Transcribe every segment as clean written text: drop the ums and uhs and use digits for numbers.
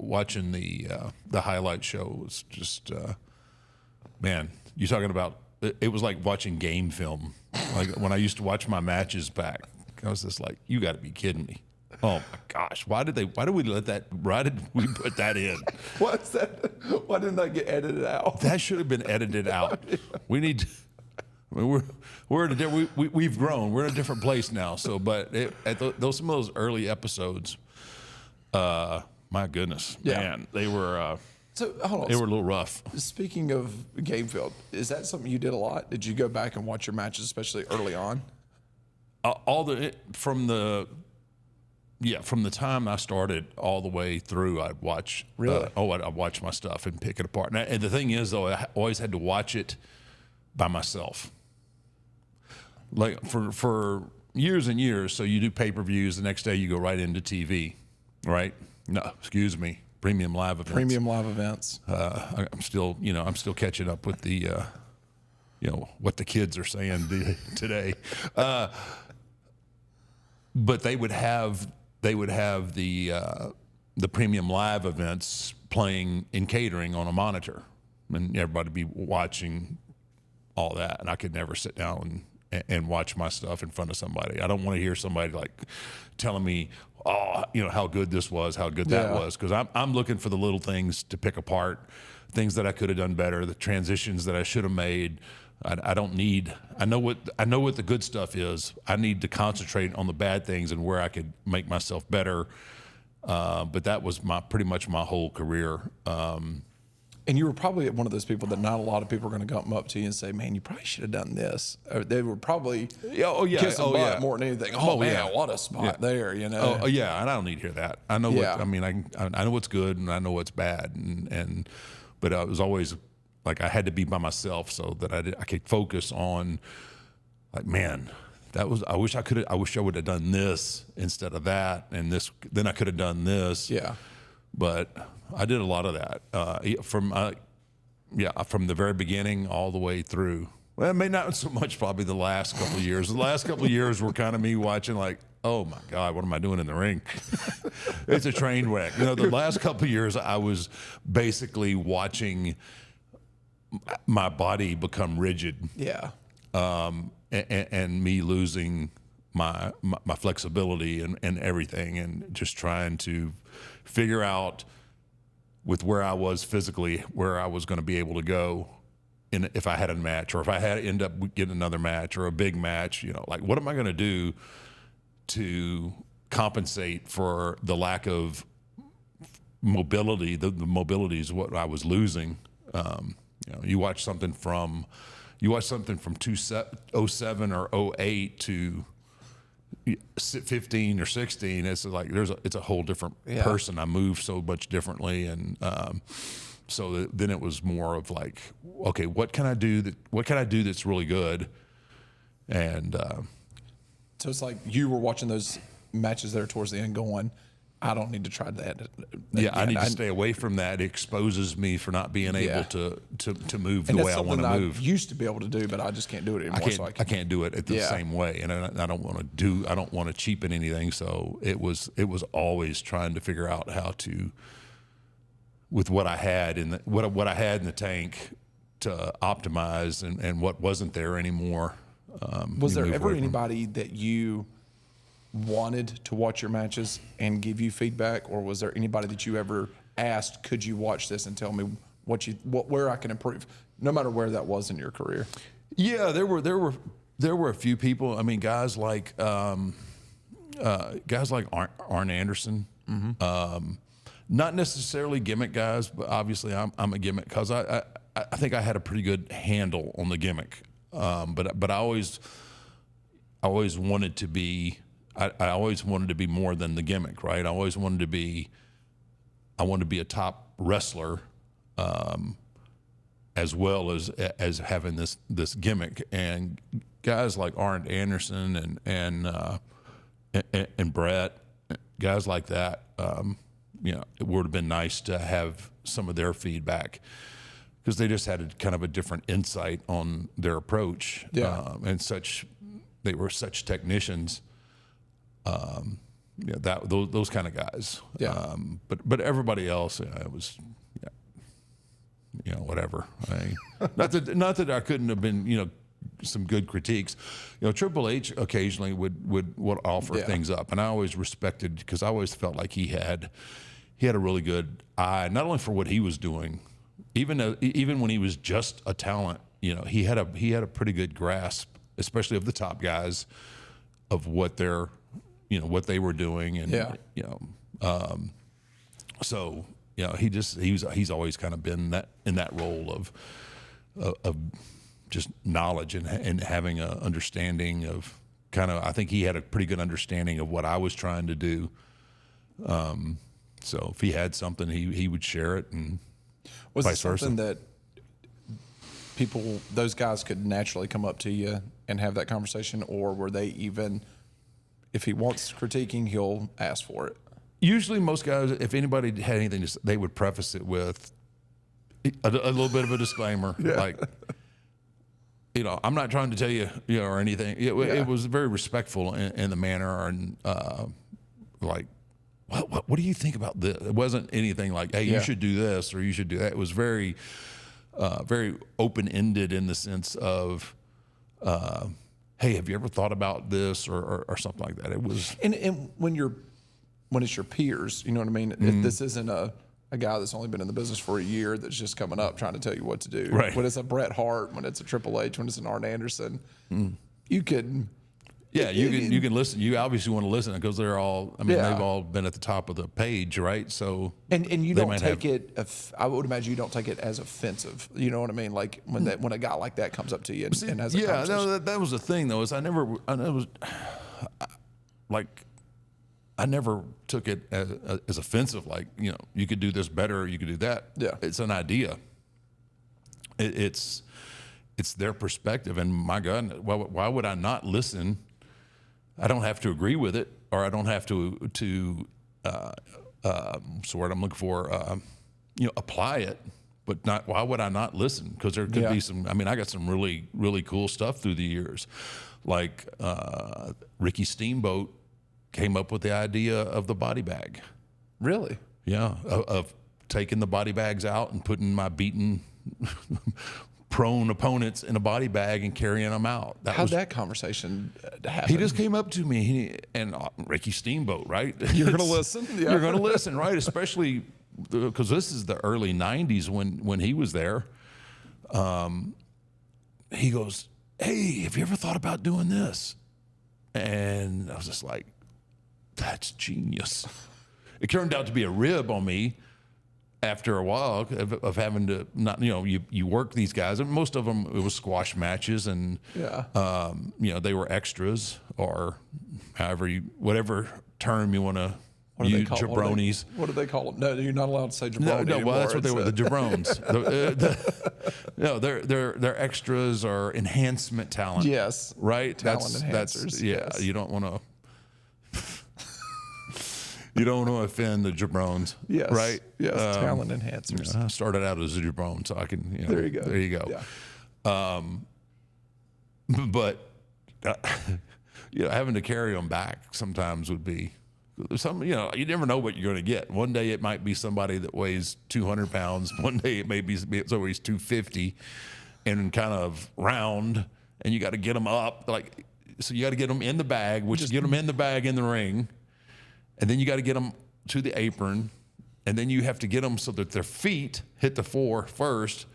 watching the highlight show was just man. You talking about? It was like watching game film. Like when I used to watch my matches back, I was just like, you got to be kidding me. Oh my gosh. Why did we put that in? What's that? Why didn't that get edited out? That should have been edited out. We need to, I mean, we've grown. We're in a different place now. So, but some of those early episodes, my goodness, man, they were, so hold on. They were a little rough. Speaking of game film, is that something you did a lot? Did you go back and watch your matches, especially early on? From the time I started all the way through, I'd watch. Really? I'd watch my stuff and pick it apart. And the thing is, though, I always had to watch it by myself. Like for years and years. So you do pay-per-views. The next day you go right into TV, right? No, excuse me. Premium live events. Premium live events. I'm still catching up with the, what the kids are saying today. But they would have the premium live events playing in catering on a monitor, and everybody be watching all that. And I could never sit down and watch my stuff in front of somebody. I don't want to hear somebody like telling me, oh, how good this was, how good that was, because I'm looking for the little things to pick apart, things that I could have done better, the transitions that I should have made. I know what the good stuff is. I need to concentrate on the bad things and where I could make myself better. But that was pretty much my whole career. And you were probably one of those people that not a lot of people are going to come up to you and say, man, you probably should have done this. Or they were probably kissing butt more than anything. Oh, man, what a spot there, and I don't need to hear that. I know I know what's good and I know what's bad. But I was always like, I had to be by myself so that I could focus on, like, man, I wish I would have done this instead of that. And then I could have done this. Yeah. But I did a lot of that from the very beginning all the way through. Well, maybe not so much probably the last couple of years. The last couple of years were kind of me watching like, oh my God, what am I doing in the ring? It's a train wreck. The last couple of years I was basically watching my body become rigid. Yeah. And me losing my flexibility and everything, and just trying to figure out with where I was physically, where I was going to be able to go if I had a match, or if I had to end up getting another match or a big match, like what am I going to do to compensate for the lack of mobility? The mobility is what I was losing. You watch something from 2007 or 08 to 15 or 16, it's like it's a whole different person. I move so much differently, and so then it was more of like, okay, what can I do that's really good? And so it's like you were watching those matches there towards the end, going, I don't need to try that. I need to stay away from that. It exposes me for not being able to move the way I want to move. I used to be able to do, but I just can't do it anymore. I can't do it the same way, and I don't want to cheapen anything. So it was always trying to figure out how to, with what I had in what I had in the tank, to optimize and what wasn't there anymore. Was there ever anybody that you wanted to watch your matches and give you feedback, or was there anybody that you ever asked, could you watch this and tell me where I can improve, no matter where that was in your career? Yeah, there were a few people. I mean, guys like Arn Anderson. Mm-hmm. Not necessarily gimmick guys, but obviously I'm a gimmick because I think I had a pretty good handle on the gimmick. But I always wanted to be. I always wanted to be more than the gimmick, right? I always wanted to be a top wrestler, as well as having this gimmick. And guys like Arn Anderson and Bret, guys like that, it would have been nice to have some of their feedback, because they just had kind of a different insight on their approach. Yeah. They were such technicians. those kind of guys. Yeah. But everybody else, it was, whatever. Not that I couldn't have been, some good critiques. Triple H occasionally would offer things up, and I always respected, because I always felt like he had a really good eye, not only for what he was doing, even when he was just a talent. He had a pretty good grasp, especially of the top guys, of what what they were doing, and so he's always kind of been in that role of just knowledge and having a understanding of I think he had a pretty good understanding of what I was trying to do. So if he had something, he would share it, and was vice it something versa. that those guys could naturally come up to you and have that conversation, or were they even, if he wants critiquing, he'll ask for it? Usually most guys, if anybody had anything to say, they would preface it with a little bit of a disclaimer, like, I'm not trying to tell you, or anything. It was very respectful in the manner, and like, what do you think about this? It wasn't anything like, hey, you should do this or you should do that. It was very, very open-ended in the sense of, hey, have you ever thought about this or something like that? It was, and when it's your peers, you know what I mean? If this isn't a guy that's only been in the business for a year that's just coming up trying to tell you what to do. Right. When it's a Bret Hart, when it's a Triple H, when it's an Arn Anderson, you could. Yeah, you can listen. You obviously want to listen because they're all. I mean, they've all been at the top of the page, right? So and you don't take it. I would imagine you don't take it as offensive. You know what I mean? Like when a guy like that comes up to you and has a conversation. No, that was the thing though. Is I never took it as offensive. Like, you could do this better, or you could do that. Yeah, it's an idea. It's their perspective, and my God, why would I not listen? I don't have to agree with it, or I don't have to what's the word I'm looking for, apply it, but not. Why would I not listen? Because there could be some. I mean, I got some really, really cool stuff through the years, like Ricky Steamboat came up with the idea of the body bag. Really? Yeah, of taking the body bags out and putting my beaten prone opponents in a body bag and carrying them out. How'd that conversation happen? He just came up to me, and Ricky Steamboat, right? You're going to listen? Yeah. You're going to listen, right? Especially because this is the early 90s when he was there. He goes, hey, have you ever thought about doing this? And I was just like, that's genius. It turned out to be a rib on me after a while of having to not, you work these guys, and most of them, it was squash matches, and they were extras, or whatever term you want to use, jabronis. What do they call them? No, you're not allowed to say jabroni anymore. Well, that's what they were, the jabrones. They're extras or enhancement talent. Yes. Right? Talent enhancers. Yes. You don't want to. You don't want to offend the jabrones, yes, right? Yes, talent enhancers. I started out as a jabrone, so I can. There you go. There you go. Yeah. But having to carry them back sometimes would be some. You never know what you're going to get. One day it might be somebody that weighs 200 pounds. One day it may be somebody who's 250, and kind of round, and you got to get them up. So you got to get them in the bag, get them in the bag in the ring. And then you got to get them to the apron, and then you have to get them so that their feet hit the floor first,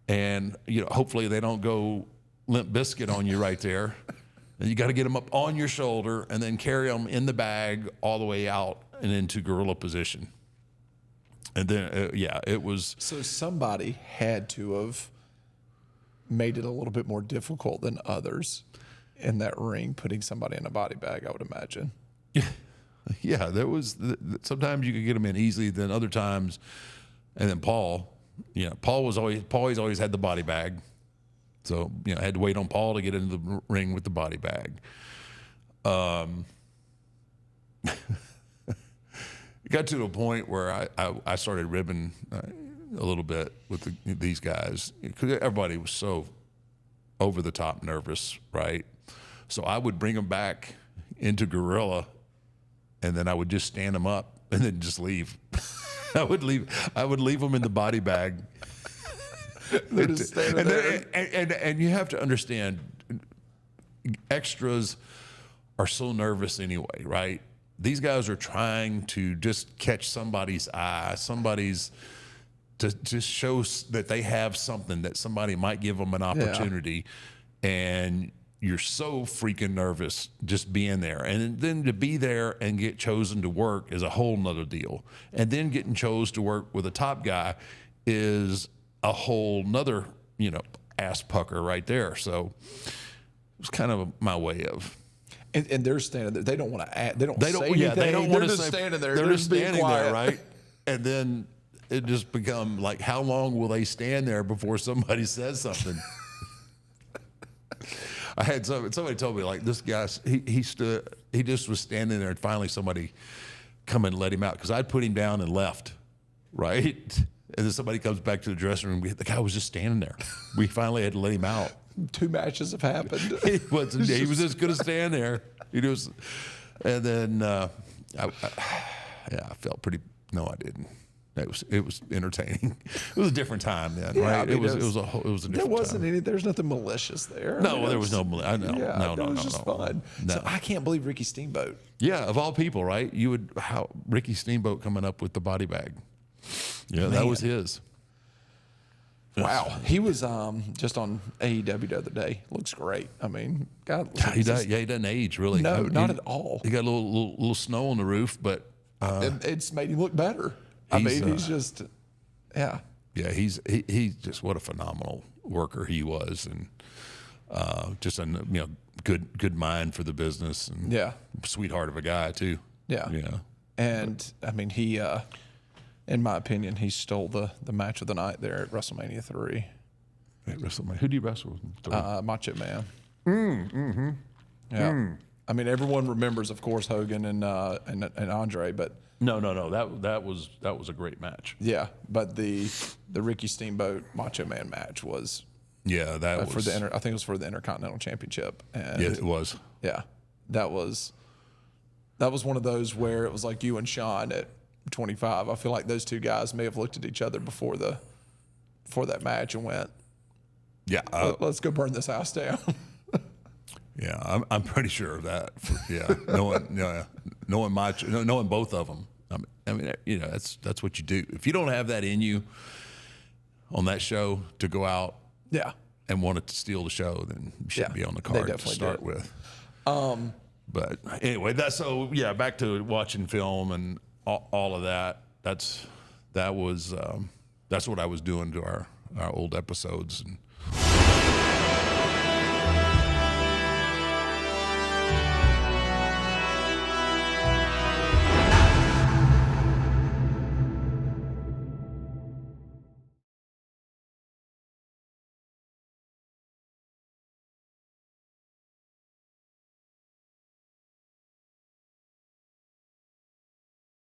and hopefully they don't go Limp Biscuit on you right there. And you got to get them up on your shoulder, and then carry them in the bag all the way out and into gorilla position. And then it was. So somebody had to have made it a little bit more difficult than others in that ring, putting somebody in a body bag, I would imagine. Yeah, there was. Sometimes you could get them in easily, then other times, and then Paul always had the body bag, so I had to wait on Paul to get into the ring with the body bag. It got to a point where I started ribbing a little bit with these guys because everybody was so over the top nervous, right? So I would bring them back into gorilla and then I would just stand them up and then just leave. I would leave them in the body bag. They're just standing there. And you have to understand, extras are so nervous anyway, right? These guys are trying to just catch somebody's eye, to show that they have something, that somebody might give them an opportunity, and you're so freaking nervous just being there. And then to be there and get chosen to work is a whole nother deal. And then getting chosen to work with a top guy is a whole nother, ass pucker right there. So it was kind of my way of. And they're standing there. They don't want to add. They don't. They don't. Yeah, anything. they don't want to They're say. just standing there. They're just being standing quiet. there, right? And then it just become like, how long will they stand there before somebody says something? I had somebody told me, like, this guy, he just was standing there, and finally somebody come and let him out, because I'd put him down and left, right? And then somebody comes back to the dressing room. The guy was just standing there. We finally had to let him out. 2 matches have happened. He was just going to stand there. And then I felt pretty. No, I didn't. It was entertaining. It was a different time then, right? I mean, it was a different time. There wasn't any. There's nothing malicious there. No, there was no. I know. Yeah, no, it was just fun. No. So I can't believe Ricky Steamboat. Yeah, of all people, right? Ricky Steamboat coming up with the body bag. Yeah, that was his. Wow, he was just on AEW the other day. Looks great. I mean, God, He doesn't age really. No, not at all. He got a little snow on the roof, but it's made him look better. I mean, he's just, yeah. Yeah, he's just, what a phenomenal worker he was, and just a good mind for the business, and sweetheart of a guy too. Yeah. Yeah. And I mean, he, in my opinion, he stole the match of the night there at WrestleMania 3. At WrestleMania, who do you wrestle with? Macho Man. Yeah. I mean, everyone remembers, of course, Hogan and Andre, but no. That was a great match. yeah. But the Ricky Steamboat Macho Man match was that for was I think it was for the Intercontinental Championship. And yeah, it was. Yeah, that was one of those where it was like you and Sean at 25. I feel like those two guys may have looked at each other before that match and went, Yeah, let's go burn this house down. yeah, I'm pretty sure of that. Knowing both of them. I mean, that's what you do. If you don't have that in you on that show to go out, Yeah. and wanted to steal the show, then you shouldn't be on the card to start with. But anyway, back to watching film and all of that. That's what I was doing to our old episodes, and